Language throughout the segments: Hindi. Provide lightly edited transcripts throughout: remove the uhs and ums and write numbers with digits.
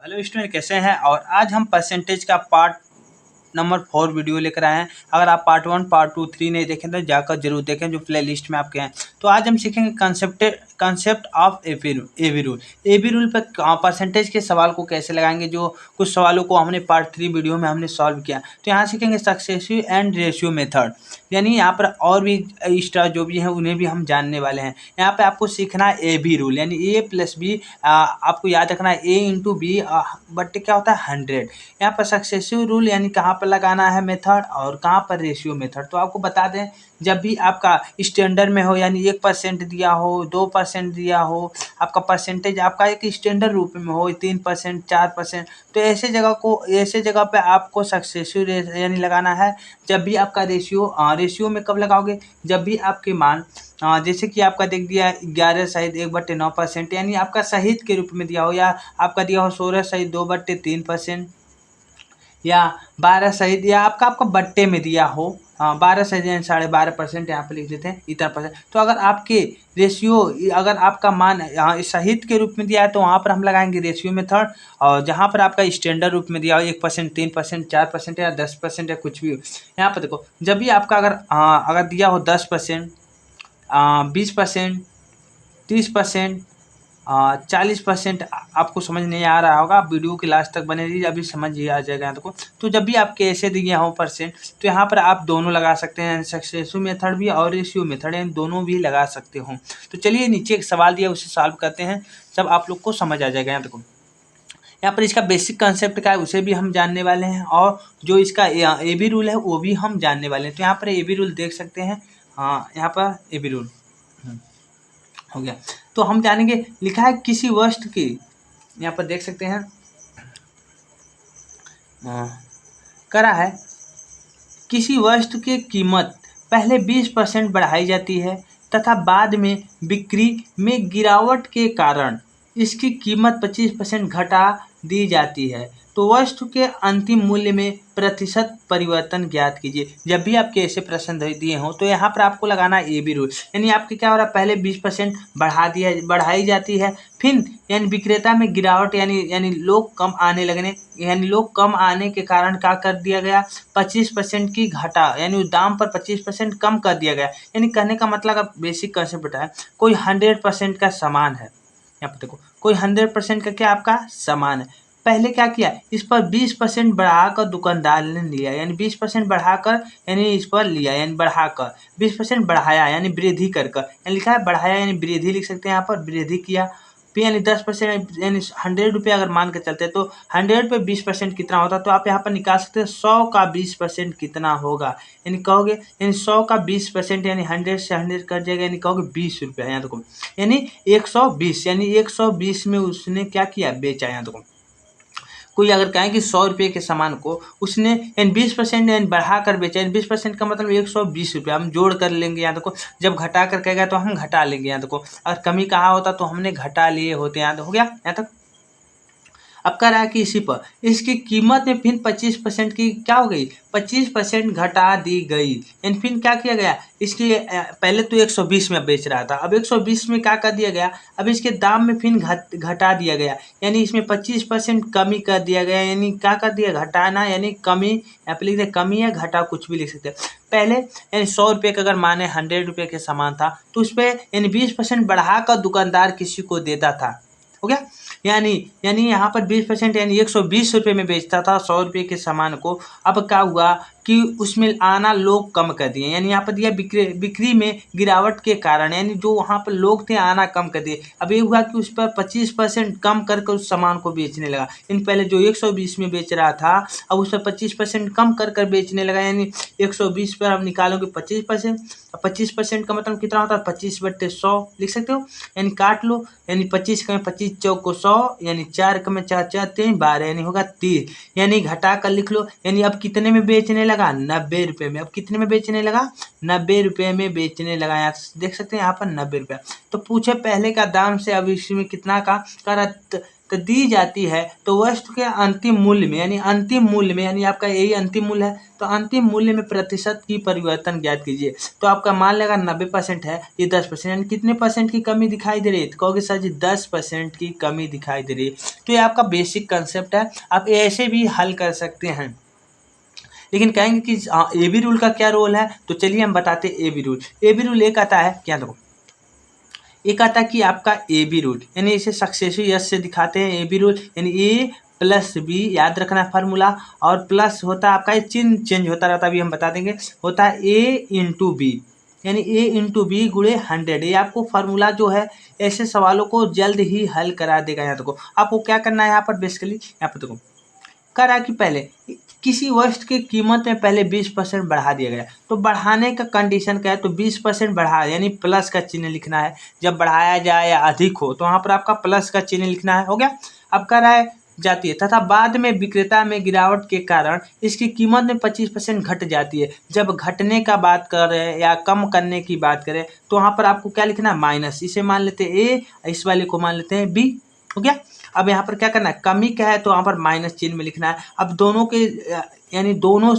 हेलो स्टूडेंट, कैसे हैं। और आज हम परसेंटेज का पार्ट नंबर 4 वीडियो लेकर आए हैं। अगर आप पार्ट 1 पार्ट 2 3 नहीं देखें तो जाकर जरूर देखें, जो प्ले लिस्ट में आपके हैं। तो आज हम सीखेंगे concept of AB rule. AB rule पर परसेंटेज के सवाल को कैसे लगाएंगे, जो कुछ सवालों को हमने पार्ट 3 वीडियो में हमने सॉल्व किया। तो यहाँ सीखेंगे सक्सेसिव एंड रेशियो मेथड, यानी यहाँ पर और भी एक्स्ट्रा जो भी हैं उन्हें भी हम जानने वाले हैं। यहाँ पे आपको सीखना है ए बी रूल, यानी ए प्लस बी। आपको याद रखना है ए इंटू बी बट क्या होता है 100। यहाँ पर सक्सेसिव रूल यानी कहाँ पर लगाना है मेथड और कहाँ पर रेशियो मेथड। तो आपको बता दें, जब भी आपका स्टैंडर्ड में हो, यानी 1% दिया हो, 2% दिया हो, आपका परसेंटेज आपका एक स्टैंडर्ड रूप में हो 3% 4%, तो ऐसे जगह पे आपको सक्सेसिव यानी लगाना है। जब भी आपका रेशियो में कब लगाओगे, जब भी आपके मान जैसे कि आपका देख दिया 11/1/9%, यानी आपका सहित के रूप में दिया हो, या आपका दिया हो 16/2/3%, या 12 सहित, या आपका बट्टे में दिया हो 12 सहित 12.5% यहाँ पे लिख देते हैं इतना परसेंट। तो अगर आपके रेशियो, अगर आपका मान यहाँ सहित के रूप में दिया है तो वहाँ पर हम लगाएंगे रेशियो मेथड। और जहाँ पर आपका स्टैंडर्ड रूप में दिया हो 1%, 3%, 4% या 10% या कुछ भी हो, यहाँ पर देखो जब भी आपका अगर दिया हो 10%, 20%, 30%, 40%, आपको समझ नहीं आ रहा होगा, आप वीडियो के लास्ट तक बने रहिए, अभी समझ ही आ जाएगा आपको। तो जब भी आपके ऐसे दिए हों परसेंट, तो यहाँ पर आप दोनों लगा सकते हैं, सक्सेसिव मेथड भी और रेशियो मेथड, यानी दोनों भी लगा सकते हो। तो चलिए नीचे एक सवाल दिया उसे सॉल्व करते हैं, सब आप लोग को समझ आ जाएगा। यहाँ देखो, यहाँ पर इसका बेसिक कंसेप्ट क्या है उसे भी हम जानने वाले हैं, और जो इसका ए बी रूल है वो भी हम जानने वाले हैं। तो यहाँ पर ए बी रूल देख सकते हैं, हाँ यहाँ पर ए बी रूल हो गया। तो हम जानेंगे, लिखा है किसी वस्तु की, यहाँ पर देख सकते हैं करा है, किसी वस्तु की कीमत पहले 20% बढ़ाई जाती है तथा बाद में बिक्री में गिरावट के कारण इसकी कीमत 25% घटा दी जाती है, तो वस्तु के अंतिम मूल्य में प्रतिशत परिवर्तन ज्ञात कीजिए। जब भी आपके ऐसे प्रश्न दिए हों तो यहाँ पर आपको लगाना ए बी रूल, यानी आपके क्या हो रहा है, पहले 20% बढ़ाई जाती है, फिर यानी विक्रेता में गिरावट, यानी लोग कम आने लगने, यानी लोग कम आने के कारण क्या कर दिया गया, 25% की घटा, यानी उस दाम पर 25% कम कर दिया गया। यानी कहने का मतलब अब बेसिक कैसे बताया, कोई 100% का सामान है, यहाँ पर देखो कोई 100% का क्या आपका सामान है, पहले क्या किया, इस पर 20% बढ़ाकर दुकानदार ने लिया, यानी 20% बढ़ाकर, यानी इस पर लिया, यानी बढ़ाकर 20% बढ़ाया, यानी वृद्धि कर, यानी लिखा है बढ़ाया, यानी वृद्धि लिख सकते हैं यहाँ पर, वृद्धि किया। फिर यानी 10%, यानी 100 रुपये अगर मान के चलते हैं तो 100 पे 20% कितना होता है, तो आप यहाँ पर निकाल सकते हैं 100 का 20% कितना होगा, यानी कहोगे, यानी 100 का 20%, यानी 100 से 100 कट जाएगा, यानी कहोगे 20 रुपया। यहाँ देखो यानी 120, यानी 120 में उसने क्या किया, बेचा। यहाँ देखो कोई अगर कहें कि 100 रुपये के सामान को उसने यानी 20% यानी बढ़ा कर बेचा, यानी 20% का मतलब 120 रुपये हम जोड़ कर लेंगे। यहाँ देखो जब घटा कर कहेगा तो हम घटा लेंगे, यहाँ देखो अगर कमी कहा होता तो हमने घटा लिए होते। यहाँ हो गया, यहाँ तक। अब कह रहा है कि इसी पर इसकी कीमत में फिर 25% की क्या हो गई, 25% घटा दी गई, यानी फिर क्या किया गया, इसकी पहले तो 120 में बेच रहा था, अब 120 में क्या कर दिया गया, अब इसके दाम में फिर घटा दिया गया, यानी इसमें 25% कमी कर दिया गया, यानी क्या कर दिया, घटाना, यानी कमी, यहाँ पे लिख दे कमी या घटा, कुछ भी लिख सकते हैं। पहले यानी 100 रुपये का अगर माने 100 रुपये के सामान था तो उस पर यानी 20% बढ़ाकर दुकानदार किसी को देता था, हो गया। यानी यहाँ पर 20% यानी 120 रुपये में बेचता था 100 रुपये के सामान को। अब क्या हुआ कि उसमें आना लोग कम कर दिए, यानी यहाँ पर दिया बिक्री में गिरावट के कारण, यानी जो वहाँ पर लोग थे आना कम कर दिए। अब ये हुआ कि उस पर 25% कम करके उस सामान को बेचने लगा, इन पहले जो 120 में बेच रहा था अब उस पर 25% कम कर बेचने लगा, यानी 120 पर अब निकालोगे 25%, 25% का मतलब कितना होता है, 25/100 लिख सकते हो, यानी काट लो, यानी 25 का 25 चौक को 100, यानी 4 का 4 4 3 12, यानी होगा 30, यानी घटा कर लिख लो। यानी अब कितने में बेचने लगा, 90 रुपये में। अब कितने में बेचने लगा, 90 रुपये में बेचने लगा। यहाँ देख सकते हैं यहाँ पर 90 रुपये। तो पूछे पहले का दाम से अब इसमें कितना का कर तो दी जाती है तो वस्तु के अंतिम मूल्य में यानी आपका यही अंतिम मूल्य है, तो अंतिम मूल्य में प्रतिशत की परिवर्तन ज्ञात कीजिए। तो आपका मान लेगा 90% है, ये 10% यानी कितने परसेंट की कमी दिखाई दे रही है, तो कहोगे सर जी 10% की कमी दिखाई दे रही है। तो ये आपका बेसिक कंसेप्ट है, आप ऐसे भी हल कर सकते हैं। लेकिन कहेंगे कि ए बी रूल का क्या रोल है, तो चलिए हम बताते हैं A B rule. A B rule एक आता है क्या, देखो एक आता है कि आपका ए बी रूल, यानी इसे सक्सेसिव यस से दिखाते हैं। ए बी रूल यानी ए प्लस बी, याद रखना फार्मूला, और प्लस होता है आपका, ये चिन्ह चेंज होता रहता है, अभी हम बता देंगे। होता है ए इंटू बी, यानी ए इंटू बी गुणे 100। ये आपको फार्मूला जो है ऐसे सवालों को जल्द ही हल करा देगा। यहाँ देखो आपको क्या करना है, यहाँ पर बेसिकली यहाँ पर देखो करा कि पहले किसी वस्तु की कीमत में पहले 20% बढ़ा दिया गया, तो बढ़ाने का कंडीशन क्या है, तो 20% बढ़ा यानी प्लस का चिन्ह लिखना है। जब बढ़ाया जाए या अधिक हो तो वहाँ पर आपका प्लस का चिन्ह लिखना है, हो गया। अब कह रहा है जाती है तथा बाद में विक्रेता में गिरावट के कारण इसकी कीमत में 25% घट जाती है। जब घटने का बात करें या कम करने की बात करें तो वहाँ पर आपको क्या लिखना है, माइनस। इसे मान लेते हैं ए, इस वाले को मान लेते हैं बी, हो गया। अब यहाँ पर क्या करना है, कमी क्या है तो वहाँ पर माइनस चिन्ह में लिखना है। अब दोनों के यानी दोनों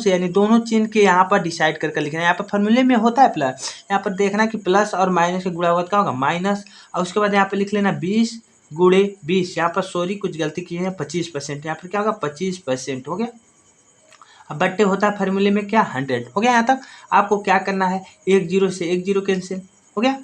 चिन्ह के यहाँ पर डिसाइड करके लिखना है। यहाँ पर फॉर्मूले में होता है प्लस, यहाँ पर देखना कि प्लस और माइनस के गुणा हुआ क्या होगा, माइनस। और उसके बाद यहाँ पर लिख लेना 20 गुणे 20, यहाँ पर सॉरी कुछ गलती की है, 25%, यहाँ पर क्या होगा 25% हो गया। अब बट्टे होता है फार्मूले में क्या, 100, हो गया। यहाँ तक आपको क्या करना है, 1 से 1 कैंसिल, हो गया।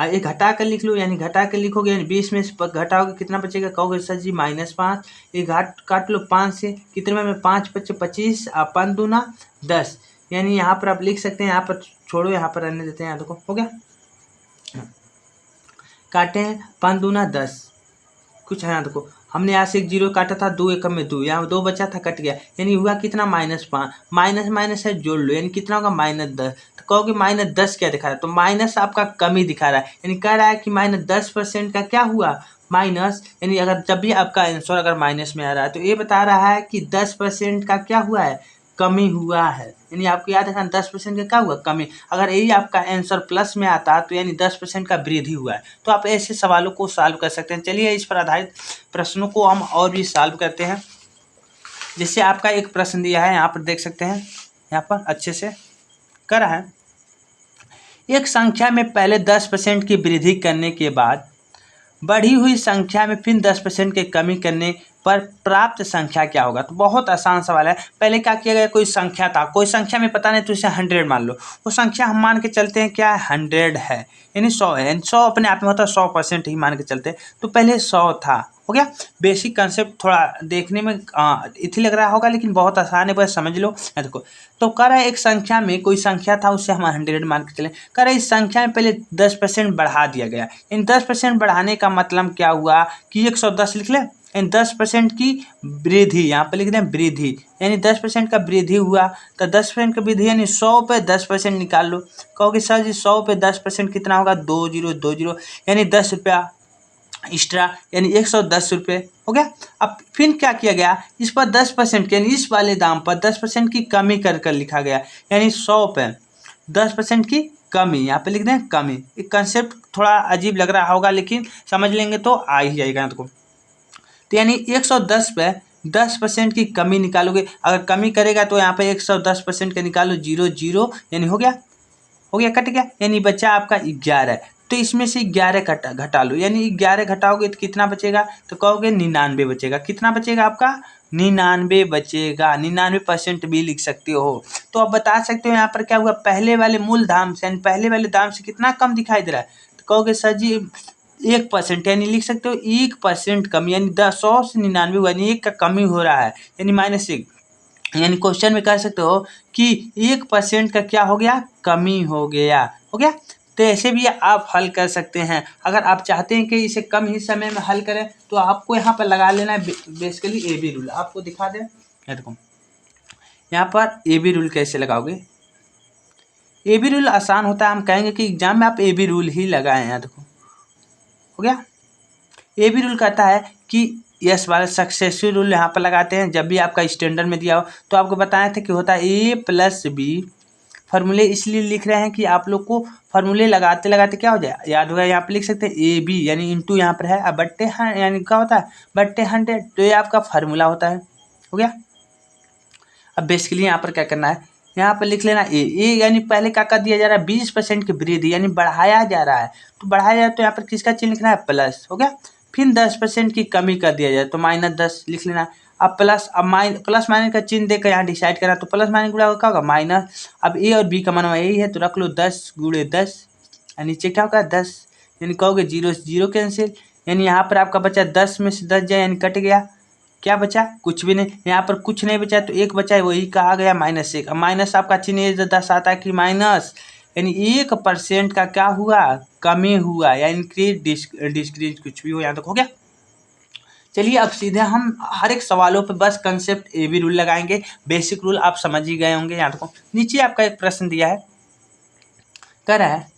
एक घटा कर लिख लो, यानी घटा कर लिखोगे यानी 20 में से घटाओगे कितना बचेगा, कहोगे सर जी -5। एक काट लो 5 से, कितने में 5 बचे 25, 5 दूना 10, यानी यहाँ पर आप लिख सकते हैं, यहाँ पर छोड़ो, यहाँ पर रहने देते हैं। यहाँ देखो हो गया, काटे हैं 5 दूना 10, कुछ है यहाँ देखो, हमने यहाँ से 1 0 काटा था, 2 एकम में 2, यहाँ 2 बचा था, कट गया, यानी हुआ कितना -5, माइनस माइनस है जोड़ लो, यानी कितना होगा -10। तो कहोगे -10 क्या दिखा रहा है, तो माइनस आपका कमी दिखा रहा है, यानी कह रहा है कि -10% का क्या हुआ, माइनस। यानी अगर जब भी आपका आंसर अगर माइनस में आ रहा है तो ये बता रहा है कि 10% का क्या हुआ है, कमी हुआ है। यानी आपको याद रखना 10% का क्या हुआ, कमी। अगर यही आपका आंसर प्लस में आता तो यानी 10% का वृद्धि हुआ है। तो आप ऐसे सवालों को सॉल्व कर सकते हैं। चलिए इस पर आधारित प्रश्नों को हम और भी सॉल्व करते हैं। जिससे आपका एक प्रश्न दिया है, यहाँ पर देख सकते हैं, यहाँ पर अच्छे से कर रहा है। एक संख्या में पहले 10% की वृद्धि करने के बाद बढ़ी हुई संख्या में फिर 10% की कमी करने पर प्राप्त संख्या क्या होगा। तो बहुत आसान सवाल है। पहले क्या किया गया, कोई संख्या था, कोई संख्या में पता नहीं तो इसे 100 मान लो, वो संख्या हम मान के चलते हैं क्या है, 100 है, यानी 100 है, यानी 100 अपने आप में होता है, 100% ही मान के चलते हैं। तो पहले 100 था, हो गया। बेसिक कंसेप्ट थोड़ा देखने में इथी लग रहा होगा, लेकिन बहुत आसान है, बस समझ लो। देखो तो कह रहा है एक संख्या में कोई संख्या था, उससे हम 100 मान के चले। कह रहा है इस संख्या में पहले 10% बढ़ा दिया गया। इन 10% बढ़ाने का मतलब क्या हुआ कि 110 लिख ले, यानी 10% की वृद्धि, यहाँ पे लिख दें वृद्धि, यानी 10% का वृद्धि हुआ। तो 10% का वृद्धि यानी 100 पे 10% निकाल लो। कहोगे सर जी 100 पे 10% कितना होगा, 2020, यानी 10 रुपया एक्स्ट्रा, यानी 110 रुपये, हो गया। अब फिर क्या किया गया, इस पर 10% यानी इस वाले दाम पर 10% की कमी कर कर लिखा गया, यानी 100 पे 10% की कमी, यहाँ पे लिख दें कमी। एक कंसेप्ट थोड़ा अजीब लग रहा होगा, लेकिन समझ लेंगे तो आ ही जाएगा तुमको। तो यानी 110 पे 10% की कमी निकालोगे। अगर कमी करेगा तो यहाँ पे 110% का निकालो, 0 यानी हो गया, कट गया, यानी बचा आपका 11। तो इसमें से 11 घटा लो, यानी 11 घटाओगे तो कितना बचेगा, तो कहोगे 99 बचेगा। कितना बचेगा आपका, 99 बचेगा। 99% भी लिख सकते हो। तो आप बता सकते हो यहाँ पर क्या हुआ, पहले वाले मूल दाम से, यानी पहले वाले दाम से कितना कम दिखाई दे रहा है, तो कहोगे सर जी 1%, यानी लिख सकते हो 1% कम, यानी 100 से 99 हुआ, यानी 1 का कमी हो रहा है, यानी -1। यानी क्वेश्चन में कह सकते हो कि 1% का क्या हो गया, कमी हो गया, हो गया। तो ऐसे भी आप हल कर सकते हैं। अगर आप चाहते हैं कि इसे कम ही समय में हल करें तो आपको यहाँ पर लगा लेना है बेसिकली ए बी रूल। आपको दिखा दें, देखो यहाँ पर ए बी रूल कैसे लगाओगे। ए बी रूल आसान होता है, हम कहेंगे कि एग्जाम में आप ए बी रूल ही लगाएं। यहाँ देखो हो गया। ए बी रूल कहता है कि यस वाला सक्सेसिव रूल यहाँ पर लगाते हैं। जब भी आपका स्टैंडर्ड में दिया हो तो आपको बताए थे कि होता है ए प्लस बी फार्मूले इसलिए लिख रहे हैं कि आप लोग को फार्मूले लगाते लगाते क्या हो जाए याद होगा। यहाँ पे लिख सकते हैं ए बी यानी इंटू यहाँ पर है, अब बट्टे यानी क्या होता है बट्टे 100, तो ये आपका फार्मूला होता है। हो गया। अब बेसिकली यहाँ पर क्या करना है, यहाँ पर लिख लेना ए यानी पहले क्या कर दिया जा रहा है 20% की वृद्धि यानी बढ़ाया जा रहा है, तो बढ़ाया जाए तो यहाँ पर किसका चिन्ह लिखना है प्लस। हो गया। फिर 10% की कमी कर दिया जाए तो -10 लिख लेना है। अब प्लस, अब प्लस माइनस का चिन्ह देकर यहाँ डिसाइड करा तो प्लस माइनस गुणा क्या होगा माइनस। अब ए और बी का मान यही है तो रख लो 10 गुणे 10 और नीचे क्या होगा 10, यानी कहोगे 0 से 0 कैंसिल, यानी यहाँ पर आपका बचा 10 में से 10 जाए यानी कट गया, क्या बचा कुछ भी नहीं। यहाँ पर कुछ नहीं बचा तो एक बचा है वही का आ गया -1। अब माइनस आपका चिन्ह 10 आता है कि माइनस, यानी 1% का क्या हुआ कमी हुआ या इंक्रीज डिस्क्रीज कुछ भी हो। यहाँ तक हो गया। चलिए अब सीधे हम हर एक सवालों पे बस कंसेप्ट ए बी रूल लगाएंगे। बेसिक रूल आप समझ ही गए होंगे। यहाँ तक नीचे आपका एक प्रश्न दिया है, कह रहा है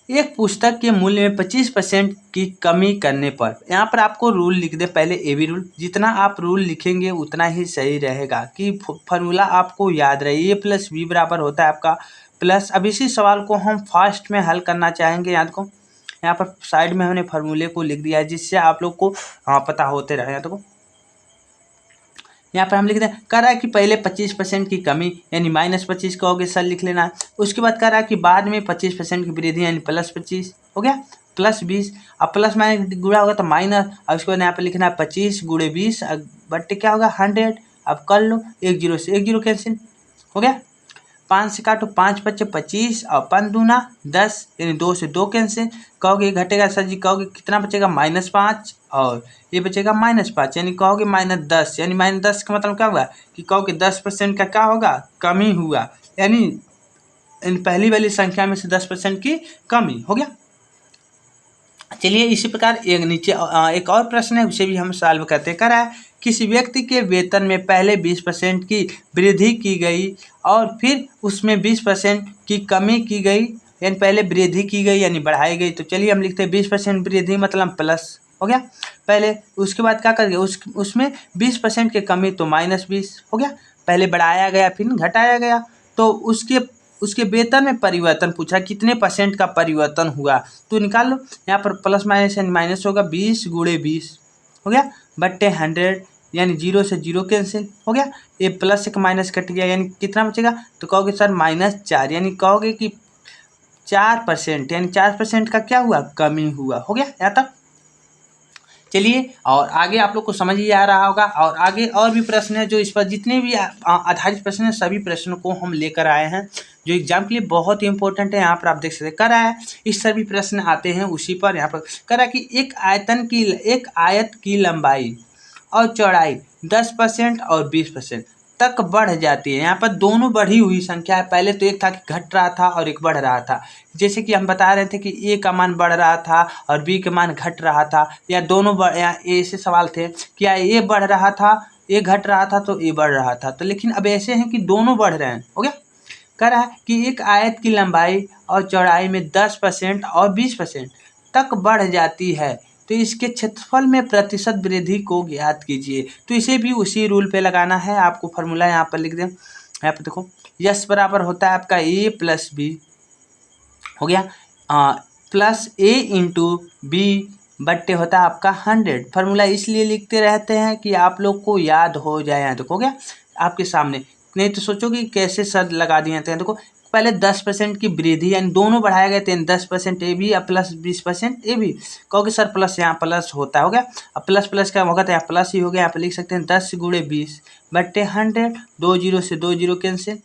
एक पुस्तक के मूल्य में 25% की कमी करने पर, यहाँ पर आपको रूल लिख दे पहले ए बी रूल। जितना आप रूल लिखेंगे उतना ही सही रहेगा कि फार्मूला आपको याद रहे। ए प्लस बी बराबर होता है आपका प्लस। अब इसी सवाल को हम फास्ट में हल करना चाहेंगे। याद को यहाँ पर साइड में हमने फार्मूले को लिख दिया है जिससे आप लोग को पता होते रहे। तो यहाँ पर हम लिख दें कह रहा है कि पहले 25% की कमी यानी -25 कहोगे सर लिख लेना है। उसके बाद कह रहा है कि बाद में 25% की वृद्धि यानी +25 हो गया +20। अब प्लस माइनस गुणा होगा तो माइनस, अब उसके बाद यहाँ पर लिखना है 25 गुणे 20 बट्टे क्या होगा 100। अब कर लो 1 0 से 1 0 कैंसिल हो गया। 5 से काटो 5 बच्चे 25 और 5 दूना 10 यानी 2 से 2 कैंसिल। कहोगे घटेगा सर जी, कहोगे कितना बचेगा -5 और ये बचेगा -5 यानी कहोगे -10 यानी -10 का मतलब क्या हुआ कि कहोगे 10% का क्या होगा कमी हुआ, यानी इन पहली वाली संख्या में से 10% की कमी हो गया। चलिए इसी प्रकार एक नीचे एक और प्रश्न है उसे भी हम सॉल्व करते हैं। कह रहा है किसी व्यक्ति के वेतन में पहले 20% की वृद्धि की गई और फिर उसमें 20% की कमी की गई, यानी पहले वृद्धि की गई यानी बढ़ाई गई। तो चलिए हम लिखते हैं 20% वृद्धि मतलब प्लस हो गया पहले। उसके बाद क्या कर गया उसमें 20% की कमी तो -20 हो गया। पहले बढ़ाया गया फिर घटाया गया, तो उसके वेतन में परिवर्तन पूछा कितने % का परिवर्तन हुआ तो निकाल लो। यहाँ पर प्लस माइनस यानी माइनस होगा 20 गुणे 20 हो गया बट्टे 100 यानी 0 से 0 कैंसिल हो गया। ये प्लस एक माइनस कट गया यानी कितना बचेगा तो कहोगे सर -4 यानी कहोगे कि 4% यानी 4% का क्या हुआ कमी हुआ। हो गया यहाँ तक। चलिए और आगे आप लोग को समझ ही आ रहा होगा और आगे और भी प्रश्न है जो इस पर जितने भी आधारित प्रश्न हैं सभी प्रश्नों को हम लेकर आए हैं जो एग्जाम के लिए बहुत ही इंपॉर्टेंट है। यहाँ पर आप देख सकते हैं कर रहा है इस सभी प्रश्न आते हैं उसी पर। यहाँ पर कर रहा है कि एक आयत की लंबाई और चौड़ाई 10% और 20% तक बढ़ जाती है। यहाँ पर दोनों बढ़ी हुई संख्या है। पहले तो एक था कि घट रहा था और एक बढ़ रहा था, जैसे कि हम बता रहे थे कि ए का मान बढ़ रहा था और बी का मान घट रहा था, या दोनों या ऐसे सवाल थे क्या ए बढ़ रहा था ए घट रहा था तो ए बढ़ रहा था। तो लेकिन अब ऐसे हैं कि दोनों बढ़ रहे हैं। हो गया। कह रहा है कि एक आयत की लंबाई और चौड़ाई में 10% और 20% तक बढ़ जाती है तो इसके क्षेत्रफल में प्रतिशत वृद्धि को ज्ञात कीजिए। तो इसे भी उसी रूल पे लगाना है। आपको फार्मूला यहाँ पर लिख दें। यहाँ पर देखो यस बराबर होता है आपका ए प्लस बी हो गया प्लस ए इंटू बी बट्टे होता है आपका 100। फार्मूला इसलिए लिखते रहते हैं कि आप लोग को याद हो जाए। यहाँ देखो हो गया आपके सामने, नहीं तो सोचोगे कैसे सर लगा दिए थे। देखो पहले 10% की वृद्धि यानी दोनों बढ़ाए गए थे 10% ए बी या प्लस 20% ए बी। कहोगे सर प्लस यहाँ प्लस होता है। हो गया अब प्लस प्लस का होगा तो यहाँ प्लस ही हो गया। यहाँ पर लिख सकते हैं 10 गुणे 20 बट्टे 100 2 0 से 2 0 कैंसिल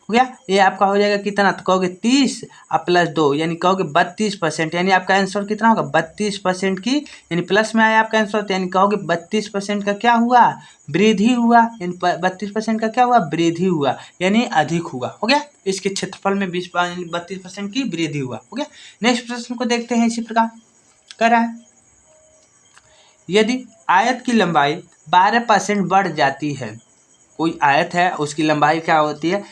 हो गया। ये आपका हो जाएगा कितना तो कहोगे 30 और प्लस 2 यानी कहोगे 32% यानी आपका आंसर कितना होगा 32% की, यानी प्लस में आया आपका आंसर तो यानी कहोगे 32% का क्या हुआ वृद्धि हुआ, यानी 32% का क्या हुआ वृद्धि हुआ यानी अधिक हुआ। हो गया इसके क्षेत्रफल में 32% की वृद्धि हुआ। हो गया। नेक्स्ट प्रश्न को देखते हैं। इसी प्रकार कह रहा है यदि आयत की लंबाई 12% बढ़ जाती है, कोई आयत है उसकी लंबाई क्या होती है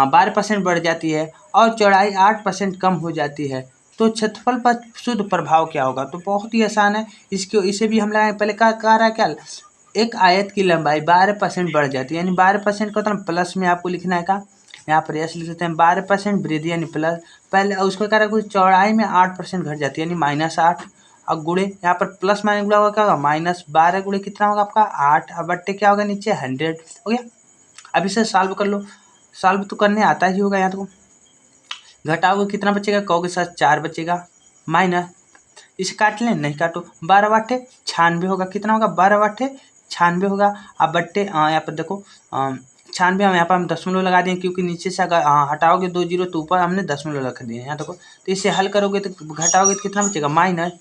12% बढ़ जाती है और चौड़ाई 8% कम हो जाती है तो क्षेत्रफल पर शुद्ध प्रभाव क्या होगा। तो बहुत ही आसान है, इसे भी हम लगाएंगे। पहले क्या कह रहा है क्या एक आयत की लंबाई 12% बढ़ जाती है यानी 12% का मतलब प्लस में आपको लिखना है का यहाँ पर यस लिख देते हैं। 12% वृद्धि यानी प्लस, पहले उसको क्या रखो चौड़ाई में 8% घट जाती है यानी -8, और गुणे यहाँ पर प्लस माइनस गुणा होगा क्या होगा -12 गुणे कितना होगा आपका 8, और बट्टे क्या होगा नीचे 100 हो गया। अब इसे सॉल्व कर लो, सॉल्व तो करने आता ही होगा। यहाँ तो घटाओगे कितना बचेगा, कहोगे सर 4 बचेगा, माइनस इसे काट लें, नहीं काटो, 12 बट्टे 96 होगा, कितना होगा 12 बट्टे 96 होगा। अब बट्टे यहाँ पर देखो 96 यहाँ पर हम दशमलव लगा दिए क्योंकि नीचे से अगर हटाओगे 2 जीरो तो ऊपर हमने दशमलव रख दिए। यहाँ देखो तो इसे हल करोगे तो घटाओगे तो कितना बचेगा माइनस,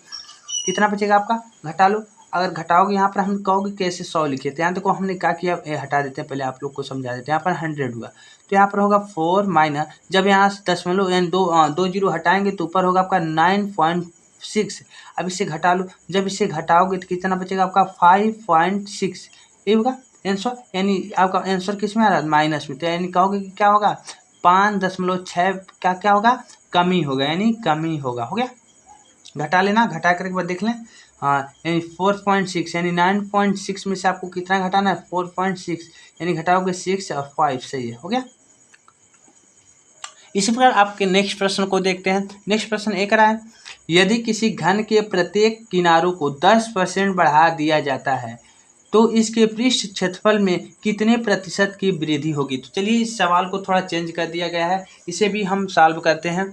कितना बचेगा आपका, घटा लो। अगर घटाओगे यहाँ पर हम कहोगे कैसे 100 लिखे, तो यहाँ देखो हमने क्या किया, हटा देते हैं, पहले आप लोग को समझा देते हैं। यहाँ पर 100 हुआ तो यहाँ पर होगा 4 माइनस, जब यहाँ से दशमलव यानी दो जीरो हटाएंगे तो ऊपर होगा आपका 9.6। अब इसे घटा लो, जब इसे घटाओगे तो कितना बचेगा आपका 5.6, ये होगा आंसर। यानी आपका आंसर किस में आ रहा है, माइनस में, तो यानी कहोगे कि क्या होगा 5.6 क्या होगा, कमी होगा, यानी कमी होगा। हो गया, घटा लेना, घटा कर एक बार देख लें। हाँ यानी 4.6 यानी 9.6 में से आपको कितना घटाना है 4.6, यानी घटाओगे 6 और 5, सही है, हो गया। इसी प्रकार आपके नेक्स्ट प्रश्न को देखते हैं। नेक्स्ट प्रश्न एक रहा है, यदि किसी घन के प्रत्येक किनारों को 10% बढ़ा दिया जाता है तो इसके पृष्ठ क्षेत्रफल में कितने प्रतिशत की वृद्धि होगी। तो चलिए इस सवाल को थोड़ा चेंज कर दिया गया है, इसे भी हम सॉल्व करते हैं।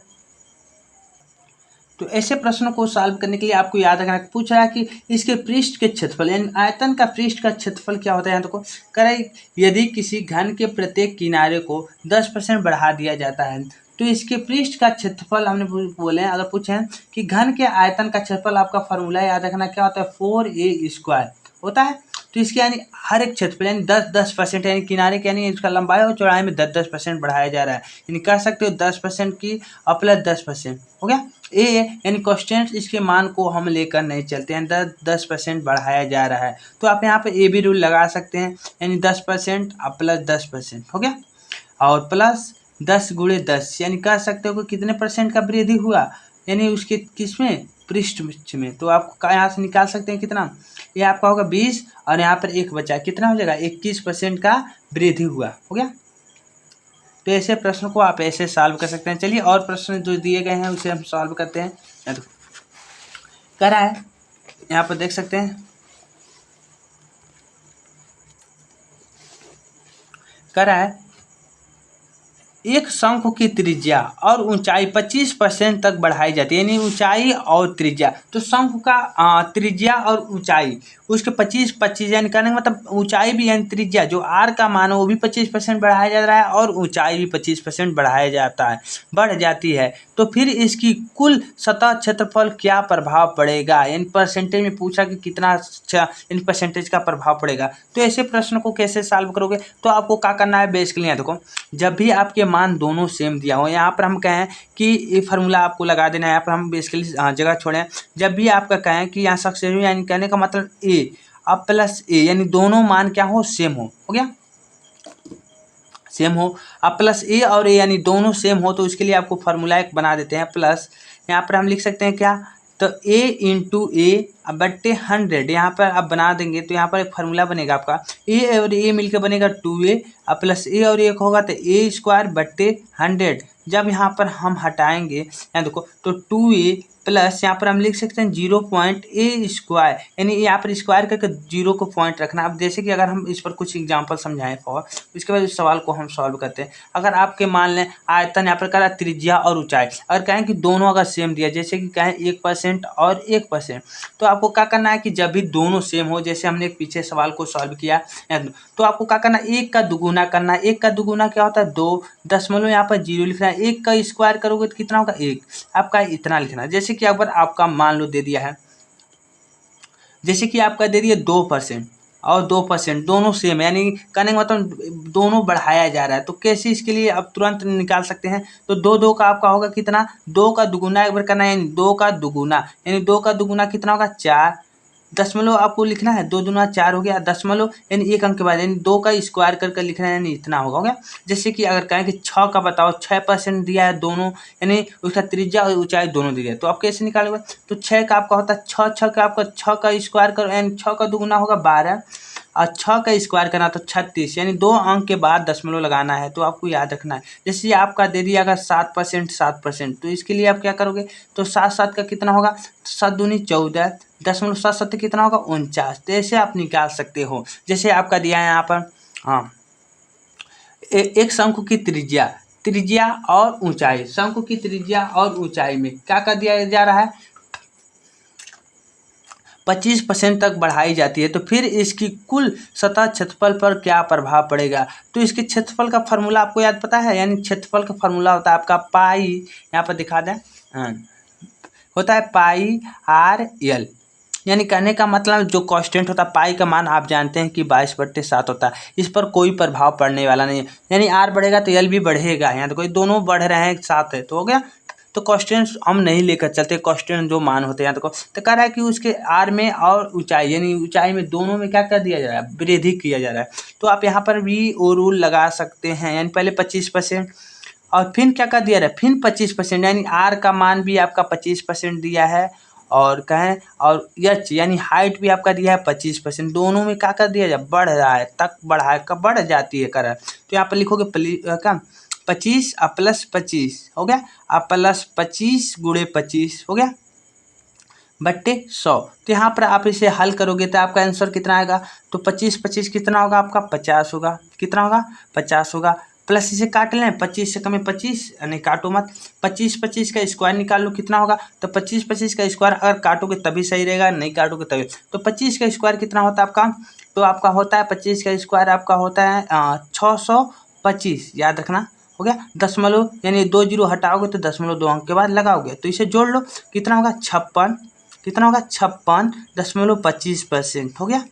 तो ऐसे प्रश्नों को सॉल्व करने के लिए आपको याद रखना, पूछ रहा है कि इसके पृष्ठ के क्षेत्रफल यानी आयतन का पृष्ठ का क्षेत्रफल क्या होता है। तो करें यदि किसी घन के प्रत्येक किनारे को 10% बढ़ा दिया जाता है तो इसके पृष्ठ का क्षेत्रफल हमने बोले हैं। अगर पूछे कि घन के आयतन का क्षेत्रफल, आपका फॉर्मूला याद रखना क्या होता है 4a² होता है। तो इसके यानी हर एक क्षेत्रफल यानी 10% यानी किनारे के यानी इसका लंबाई और चौड़ाई में 10% बढ़ाया जा रहा है, यानी कह सकते हो 10% की और प्लस 10%, हो गया। ए यानी कॉन्स्टेंट, इसके मान को हम लेकर नहीं चलते हैं, 10% बढ़ाया जा रहा है। तो आप यहाँ पे ए बी रूल लगा सकते हैं, यानी 10% और प्लस 10%, हो गया, और प्लस 10 गुणे 10 यानी कह सकते हो कि कितने परसेंट का वृद्धि हुआ, यानी उसके किसमें पृष्ठ में। तो आप यहाँ से निकाल सकते हैं कितना, ये आपका होगा 20 और यहाँ पर 1 बचा, कितना हो जाएगा 21% का वृद्धि हुआ, हो गया। तो ऐसे प्रश्न को आप ऐसे सॉल्व कर सकते हैं। चलिए और प्रश्न जो दिए गए हैं उसे हम सॉल्व करते हैं। कह रहा है यहाँ पर देख सकते हैं, कह रहा है एक शंख की त्रिज्या और ऊंचाई 25% तक बढ़ाई जाती है, यानी ऊंचाई और त्रिज्या। तो शंख का त्रिज्या और ऊंचाई उसके 25 यानी कहने का मतलब ऊंचाई भी यानी त्रिज्या जो आर का मान है वो भी 25% बढ़ाया जा रहा है और ऊंचाई भी 25% बढ़ाया जाता है, बढ़ जाती है। तो फिर इसकी कुल सतह क्षेत्रफल क्या प्रभाव पड़ेगा, यानी परसेंटेज में पूछा कि कितना यानी परसेंटेज का प्रभाव पड़ेगा। तो ऐसे प्रश्न को कैसे सॉल्व करोगे, तो आपको क्या करना है बेसिकली, देखो जब भी आपके मान दोनों सेम दिया हो, यहाँ पर हम कहें कि ये फार्मूला आपको लगा देना है, यहाँ पर हम बेसिकली जगह छोड़ें। जब भी आपका कहें कि यहाँ सक्सेस यानी कहने का मतलब ए अब प्लस ए यानी दोनों मान क्या हो सेम हो गया, सेम हो। अब प्लस ए और ए यानी दोनों सेम हो तो उसके लिए आपको फार्मूला एक बना देते हैं प्लस, यहाँ पर हम लिख सकते हैं क्या, तो ए इंटू ए बट्टे 100 यहाँ पर आप बना देंगे तो यहाँ पर एक फार्मूला बनेगा आपका ए और ए मिलकर बनेगा 2a प्लस ए और एक होगा तो a² बट्टे 100। जब यहाँ पर हम हटाएंगे यहाँ देखो तो 2a प्लस यहाँ पर हम लिख सकते हैं 0.a² यानी यहाँ पर स्क्वायर करके 0 को पॉइंट रखना। अब जैसे कि अगर हम इस पर कुछ एग्जांपल समझाएं और उसके बाद इस सवाल को हम सॉल्व करते हैं। अगर आपके मान लें आयतन यहाँ पर करा त्रिज्या और ऊंचाई, अगर कहें कि दोनों अगर सेम दिया जैसे कि कहें 1% और 1%, तो आपको क्या करना है कि जब भी दोनों सेम हो, जैसे हमने एक पीछे सवाल को सॉल्व किया, तो आपको क्या करना है 1 का दुगुना करना है। 1 का दुगुना क्या होता है 2, दशमलव यहाँ पर 0 लिखना है, 1 का स्क्वायर करोगे तो कितना होगा 1, आपका इतना लिखना है। जैसे कि अगर आपका मान लो दे दिया है, जैसे कि आपका दे दिया 2% और 2% दोनों सेम यानी कहने का मतलब दोनों बढ़ाया जा रहा है, तो कैसे इसके लिए अब तुरंत निकाल सकते हैं। तो 2 का आपका होगा कितना, 2 का दुगुना एक बार करना है यानी 2 का दुगुना, यानी 2 का दुगुना कितना होगा 4, दशमलव आपको लिखना है 2 दूना 4 हो गया, दशमलव यानी 1 अंक के बाद यानी 2 का स्क्वायर करके लिखना है यानी इतना होगा, हो गया। जैसे कि अगर कहें कि 6 का बताओ 6% दिया है दोनों, यानी उसका त्रिज्या और ऊंचाई दोनों दिया है, तो आप कैसे निकालोगे। तो 6 का आपका होता है 6 का आपका 6 का स्क्वायर करो यानी 6 का दुगुना होगा 12 और 6 का स्क्वायर करना तो 36, यानी 2 अंक के बाद दशमलव लगाना है, तो आपको याद रखना है। जैसे आपका दे दिया अगर 7%, 7%, तो इसके लिए आप क्या करोगे, तो 7 का कितना होगा, 7 दूनी 14, 0.7 कितना होगा 49, तो ऐसे आप निकाल सकते हो। जैसे आपका दिया है यहाँ पर, हाँ, एक शंकु की त्रिज्या और ऊंचाई, शंकु की त्रिज्या और ऊंचाई में क्या कर दिया जा रहा है, 25% तक बढ़ाई जाती है, तो फिर इसकी कुल सतह क्षेत्रफल पर क्या प्रभाव पड़ेगा। तो इसके क्षेत्रफल का फार्मूला आपको याद पता है, यानी क्षेत्रफल का फार्मूला होता है आपका पाई, यहाँ पर दिखा दें, हाँ, होता है पाई आर एल, यानी कहने का मतलब जो कांस्टेंट होता है पाई का मान आप जानते हैं कि 22/7 होता है, इस पर कोई प्रभाव पड़ने वाला नहीं है, यानी आर बढ़ेगा तो एल भी बढ़ेगा, यहाँ तो कोई दोनों बढ़ रहे हैं साथ है, तो हो गया। तो कांस्टेंट हम नहीं लेकर चलते, कांस्टेंट जो मान होते हैं यहाँ तो कह रहा है कि उसके आर में और ऊंचाई, यानी ऊंचाई में दोनों में क्या कर दिया जा रहा है, वृद्धि किया जा रहा है। तो आप यहाँ पर भी वो रूल लगा सकते हैं, यानी पहले 25% और फिर क्या कर दिया रहा है, फिर 25%, यानी आर का मान भी आपका 25% दिया है, और कहें और एच यानी हाइट भी आपका दिया है 25%, दोनों में क्या कर दिया जाए, बढ़ रहा है, तक बढ़ा कब बढ़ जाती है कर। तो यहाँ पर लिखोगे क्या 25 प्लस 25 हो गया, प्लस 25 गुणे 25 हो गया बट्टे 100। तो यहाँ पर आप इसे हल करोगे तो आपका आंसर कितना आएगा, तो 25 कितना होगा आपका 50 होगा, कितना होगा 50 होगा, प्लस इसे काट लें, 25 से कम 25, नहीं काटो मत, 25 का स्क्वायर निकाल लो कितना होगा, तो 25 का स्क्वायर अगर काटोगे तभी सही रहेगा, नहीं काटोगे तभी। तो 25 का स्क्वायर कितना होता है आपका, तो आपका होता है 25 का स्क्वायर आपका होता है 625, याद रखना, हो गया। दशमलव यानी 2 जीरो हटाओगे तो 0.2 अंक के बाद लगाओगे, तो इसे जोड़ लो, कितना होगा 56, कितना होगा 56.25% हो गया।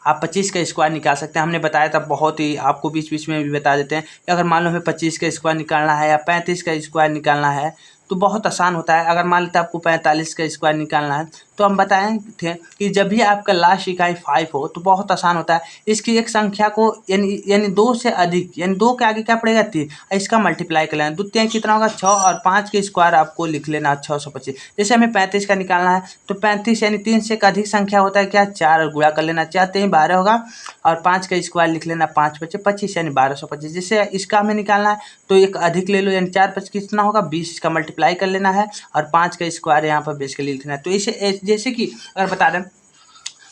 आप 25 का स्क्वायर निकाल सकते हैं, हमने बताया था, बहुत ही आपको बीच बीच में भी बता देते हैं कि अगर मान लो हमें 25 का स्क्वायर निकालना है या 35 का स्क्वायर निकालना है तो बहुत आसान होता है। अगर मान लेते आपको 45 का स्क्वायर निकालना है तो हम बताए थे कि जब भी आपका लास्ट इकाई 5 हो तो बहुत आसान होता है, इसकी एक संख्या को यानी 2 से अधिक, यानी 2 के आगे क्या पड़ेगा 3, इसका मल्टीप्लाई कर लेना, द्वितीय कितना होगा 6 और 5 के स्क्वायर आपको लिख लेना 625। जैसे हमें 35 का निकालना है तो 35 यानी 3 से अधिक संख्या होता है क्या 4 और गुणा कर लेना, 4 3 12 होगा और 5 का स्क्वायर लिख लेना, 5 5 25 यानी 1225। जैसे इसका हमें निकालना है तो एक अधिक ले लो, यानी 4 5 कितना होगा 20 का मल्टीप्लाई कर लेना है और 5 का स्क्वायर यहाँ पर बेसिकली लिखना है। तो इसे जैसे कि अगर बता दें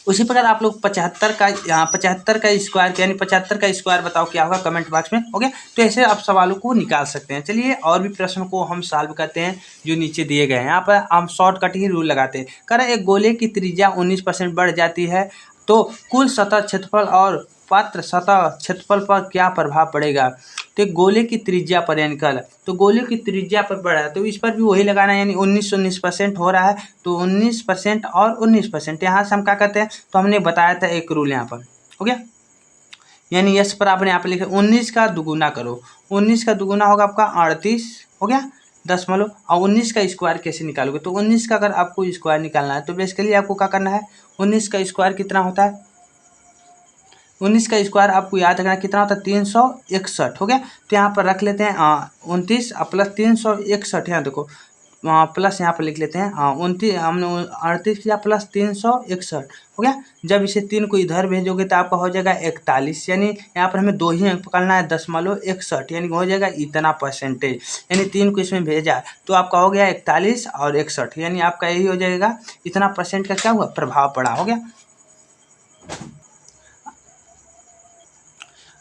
उसी प्रकार आप लोग 75 का स्क्वायर यानी 75 का स्क्वायर बताओ क्या होगा कमेंट बॉक्स में, हो गया। तो ऐसे आप सवालों को निकाल सकते हैं। चलिए और भी प्रश्न को हम सॉल्व करते हैं जो नीचे दिए गए हैं। यहाँ पर हम शॉर्टकट ही रूल लगाते हैं। कह रहा है एक गोले की त्रिज्या 19% बढ़ जाती है तो कुल सतह क्षेत्रफल और पात्र सतह क्षेत्रफल पर क्या प्रभाव पड़ेगा। तो एक गोले की त्रिज्या पर यानी कल तो गोले की त्रिज्या पर बढ़ रहा है तो इस पर भी वही लगाना है, यानी 19% हो रहा है तो 19% और 19%। यहाँ से हम क्या करते हैं तो हमने बताया था एक रूल यहाँ पर, हो गया। यानी यस पर आपने यहाँ पर लिखा 19 का दुगुना करो, 19 का दुगुना होगा आपका 38 हो गया दशमलव, और 19 का स्क्वायर कैसे निकालोगे तो 19 का अगर आपको स्क्वायर निकालना है तो बेसिकली आपको क्या करना है 19 का स्क्वायर कितना होता है, 19 का स्क्वायर आपको याद रखना कितना होता है 361 हो गया। तो यहाँ पर रख लेते हैं 29 प्लस 361, यहाँ देखो प्लस यहाँ पर लिख लेते हैं 29 हमने 38 या प्लस 361 हो गया। जब इसे 3 को इधर भेजोगे तो आपका हो जाएगा 41, यानी यहाँ पर हमें 2 ही अंक पकड़ना है 0.61 यानी हो जाएगा इतना परसेंटेज, यानी 3 को इसमें भेजा तो आपका हो गया 41 और 61, यानी आपका यही हो जाएगा इतना परसेंट का क्या हुआ प्रभाव पड़ा, हो गया।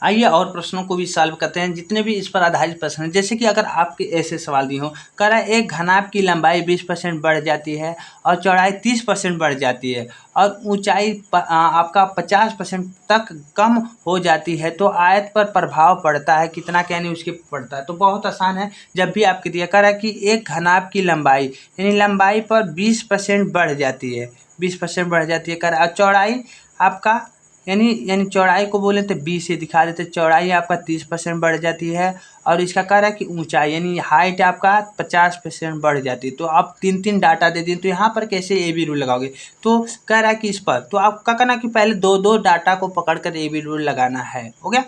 आइए और प्रश्नों को भी सॉल्व करते हैं जितने भी इस पर आधारित प्रश्न हैं। जैसे कि अगर आपके ऐसे सवाल दिए हों, कह रहा है एक घनाभ की लंबाई 20% बढ़ जाती है और चौड़ाई 30% बढ़ जाती है और ऊंचाई आपका 50% तक कम हो जाती है तो आयत पर प्रभाव पड़ता है कितना, क्या नहीं उसके पड़ता है। तो बहुत आसान है, जब भी आपके दिया कह रहा है कि एक घनाभ की लंबाई यानी लंबाई पर 20% बढ़ जाती है, 20% बढ़ जाती है, कह रहा है चौड़ाई आपका यानी चौड़ाई को बोले तो 20 से दिखा देते, चौड़ाई आपका 30% बढ़ जाती है और इसका कह रहा है कि ऊंचाई यानी हाइट आपका 50% बढ़ जाती है। तो आप 3 डाटा दे दिए, तो यहाँ पर कैसे ए बी रूल लगाओगे? तो कह रहा है कि इस पर तो आपका करना कि पहले 2 डाटा को पकड़कर ए बी रूल लगाना है। हो गया?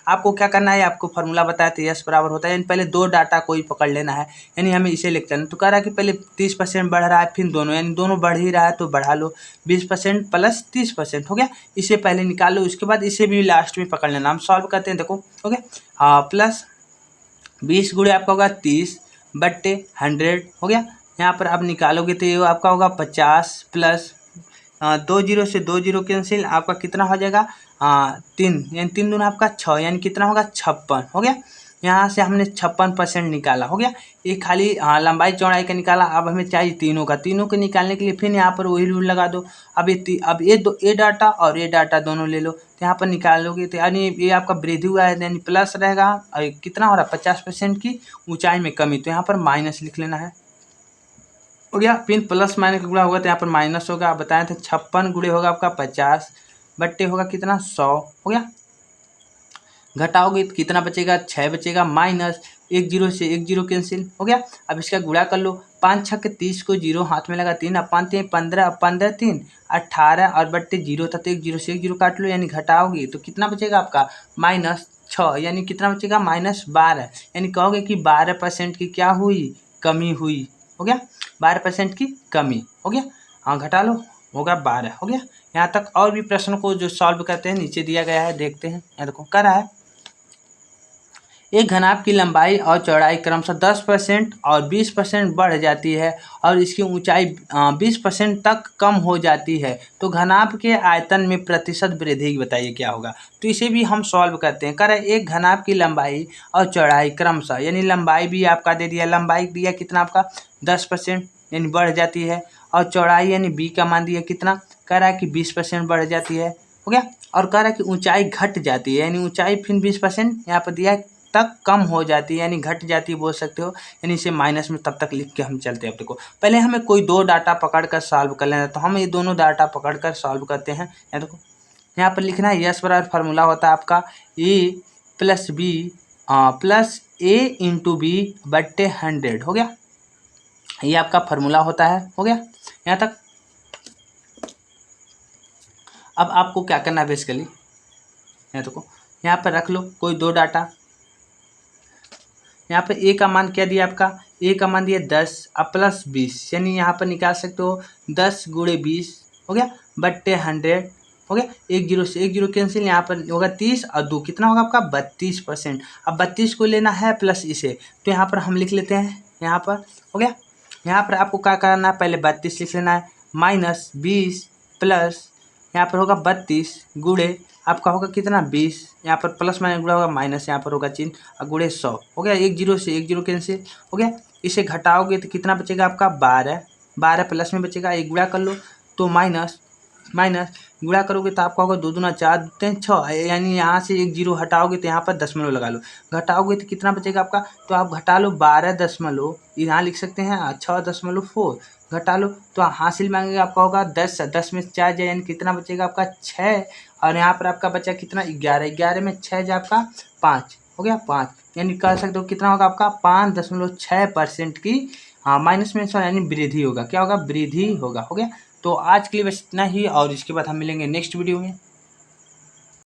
आपको क्या करना है, आपको फार्मूला बताया था यस बराबर होता है, यानी पहले 2 डाटा को ही पकड़ लेना है, यानी हमें इसे लिखते हैं। तो कह रहा है कि पहले 30% बढ़ रहा है, फिर दोनों यानी दोनों बढ़ ही रहा है तो बढ़ा लो, 20% प्लस 30% हो गया। इसे पहले निकाल लो, उसके बाद इसे भी लास्ट में पकड़ लेना। हम सॉल्व करते हैं, देखो हो गया। हाँ, प्लस 20 गुणे आपका होगा 30/100 हो गया। यहाँ पर आप निकालोगे तो ये आपका होगा 50 प्लस 2 जीरो से 2 जीरो कैंसिल, आपका कितना हो जाएगा 3, यानी 3 दूना आपका 6, यानी कितना होगा 56 हो गया। यहाँ से हमने 56% निकाला, हो गया। ये खाली लंबाई चौड़ाई का निकाला। अब हमें चाहिए तीनों का, तीनों के निकालने के लिए फिर यहाँ पर वही रूल लगा दो। अब ये डाटा और ये डाटा दोनों ले लो, तो यहाँ पर निकालोगे तो यानी ये आपका वृद्धि हुआ है, यानी प्लस रहेगा। और कितना हो रहा है 50% की ऊंचाई में कमी, तो यहाँ पर माइनस लिख लेना है। हो गया। फिर प्लस माइनस का गुणा होगा तो यहाँ पर माइनस होगा। आप बताए थे 56 गुणे होगा आपका 50 बट्टे होगा कितना 100 हो गया। घटाओगे तो कितना बचेगा 6 बचेगा, माइनस 1 जीरो से 1 जीरो कैंसिल हो गया। अब इसका गुणा कर लो, 5 छक्के 30 को जीरो हाथ में लगा 3, अब 5 3 15, अब 15 3 18 और बट्टे जीरो था तो 1 जीरो से 1 जीरो काट लो, यानी घटाओगे तो कितना बचेगा आपका -6, यानी कितना बचेगा -12, यानी कहोगे कि 12% की क्या हुई कमी हुई। हो गया, 12% की कमी हो गया। हाँ, घटा लो, होगा 12 हो गया। यहाँ तक और भी प्रश्न को जो सॉल्व करते हैं नीचे दिया गया है, देखते हैं। यहाँ देखो क्या रहा है, एक घनाभ की लंबाई और चौड़ाई क्रमशः 10% और 20% बढ़ जाती है और इसकी ऊंचाई 20% तक कम हो जाती है, तो घनाभ के आयतन में प्रतिशत वृद्धि बताइए क्या होगा। तो इसे भी हम सॉल्व करते हैं। कह रहे एक घनाभ की लंबाई और चौड़ाई क्रमशः, यानी लंबाई भी आपका दे दिया, लंबाई दिया कितना आपका 10% यानी बढ़ जाती है, और चौड़ाई यानी बी का मान दिया कितना, कह रहा है कि 20% बढ़ जाती है। हो गया। और कह रहा है कि ऊंचाई घट जाती है, यानी ऊंचाई फिर 20% यहाँ पर दिया है तक कम हो जाती है, यानी घट जाती है बोल सकते हो, यानी इसे माइनस में तब तक लिख के हम चलते हैं। अब देखो पहले हमें कोई 2 डाटा पकड़ कर सॉल्व कर लेना, तो हम ये दोनों डाटा पकड़ कर सॉल्व करते हैं। यहाँ देखो, यहाँ पर लिखना है यस बराबर फार्मूला होता है आपका ए प्लस बी प्लस ए इंटू बी बट्टे 100 हो गया। ये आपका फार्मूला होता है। हो गया यहाँ तक। अब आपको क्या करना है बेसिकली, यहाँ देखो यहाँ पर रख लो कोई 2 डाटा। यहाँ पे ए का मान क्या दिया आपका, ए का मान दिया 10 अब प्लस 20, यानी यहाँ पर निकाल सकते हो 10 गुणे 20 हो गया बट्टे 100 हो गया। 1 जीरो से 1 जीरो कैंसिल, यहाँ पर होगा 30 और 2 कितना होगा आपका 32%। अब 32 को लेना है प्लस इसे, तो यहाँ पर हम लिख लेते हैं यहाँ पर। हो गया। यहाँ पर आपको क्या करना है, पहले 32 लिख लेना है, -20 प्लस यहाँ पर होगा 32 गुणे आपका होगा कितना 20, यहाँ पर प्लस माइनस गुणा होगा माइनस, यहाँ पर होगा चिन्ह और गुणे 100 हो गया। 1 जीरो से 1 जीरो कैंसिल हो गया। इसे घटाओगे तो कितना बचेगा आपका 12 प्लस में बचेगा, एक गुणा कर लो तो माइनस गुणा करोगे तो आपका होगा 2 दूना 4 3 6, यानी यहाँ से 1 जीरो हटाओगे तो यहाँ पर दशमलव लगा लो, घटाओगे तो कितना बचेगा आपका, तो आप घटा लो 12 यहाँ लिख सकते हैं 6.4 घटा लो तो हासिल मांगेगा आपका होगा 10 में 4 जाए, यानी कितना बचेगा आपका 6, और यहाँ पर आपका बचा कितना 11 में 6 जाए आपका 5 हो गया 5, यानी कह सकते हो कितना होगा आपका 5.6% की माइनस में यानी वृद्धि होगा। क्या होगा, वृद्धि होगा। हो गया। तो आज के लिए बस इतना ही, और इसके बाद हम मिलेंगे नेक्स्ट वीडियो में।